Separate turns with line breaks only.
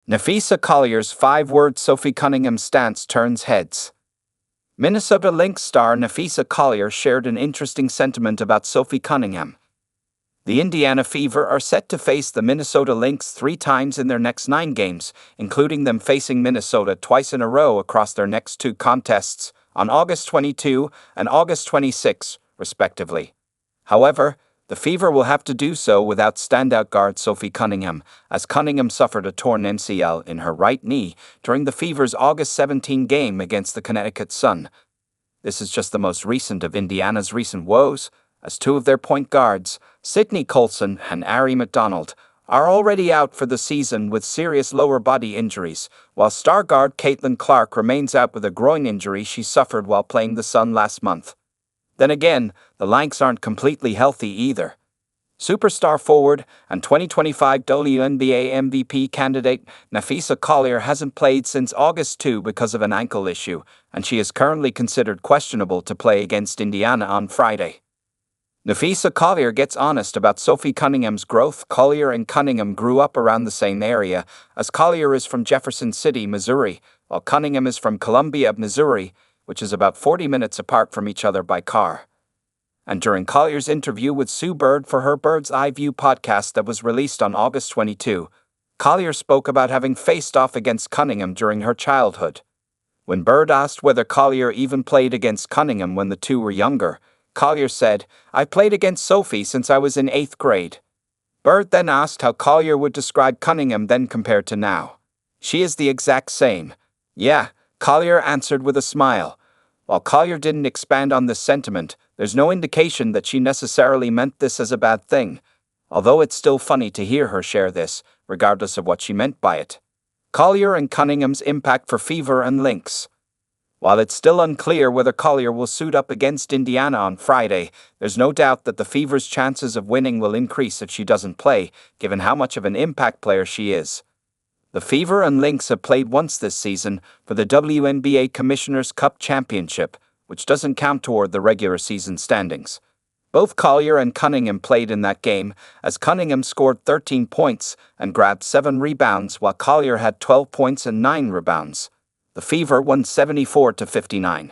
Napheesa Collier's five-word Sophie Cunningham stance turns heads. Minnesota Lynx star Napheesa Collier shared an interesting sentiment about Sophie Cunningham. The Indiana Fever are set to face the Minnesota Lynx 3 times in their next 9 games, including them facing Minnesota twice in a row across their next 2 contests, on August 22 and August 26, respectively. However, the Fever will have to do so without standout guard Sophie Cunningham, as Cunningham suffered a torn MCL in her right knee during the Fever's August 17 game against the Connecticut Sun. This is just the most recent of Indiana's recent woes, as 2 of their point guards, Colson and Aari McDonald, are already out for the season with serious lower body injuries, while star guard Caitlin Clark remains out with a groin injury she suffered while playing the Sun last month. Then again, the Lynx aren't completely healthy either. Superstar forward and 2025 WNBA MVP candidate Napheesa Collier hasn't played since August 2 because of an ankle issue, and she is currently considered questionable to play against Indiana on Friday. Napheesa Collier gets honest about Sophie Cunningham's growth. Collier and Cunningham grew up around the same area, as Collier is from Jefferson City, Missouri, while Cunningham is from Columbia, Missouri, which is about 40 minutes apart from each other by car. And during Collier's interview with Sue Bird for her Bird's Eye View podcast that was released on August 22, Collier spoke about having faced off against Cunningham during her childhood. When Bird asked whether Collier even played against Cunningham when the two were younger, Collier said, "I played against Sophie since I was in 8th grade. Bird then asked how Collier would describe Cunningham then compared to now. "She is the exact same." "Yeah," Collier answered with a smile. While Collier didn't expand on this sentiment, there's no indication that she necessarily meant this as a bad thing, although it's still funny to hear her share this, regardless of what she meant by it. Collier and Cunningham's impact for Fever and Lynx. While it's still unclear whether Collier will suit up against Indiana on Friday, there's no doubt that the Fever's chances of winning will increase if she doesn't play, given how much of an impact player she is. The Fever and Lynx have played once this season for the WNBA Commissioner's Cup Championship, which doesn't count toward the regular season standings. Both Collier and Cunningham played in that game, as Cunningham scored 13 points and grabbed 7 rebounds, while Collier had 12 points and 9 rebounds. The Fever won 74-59.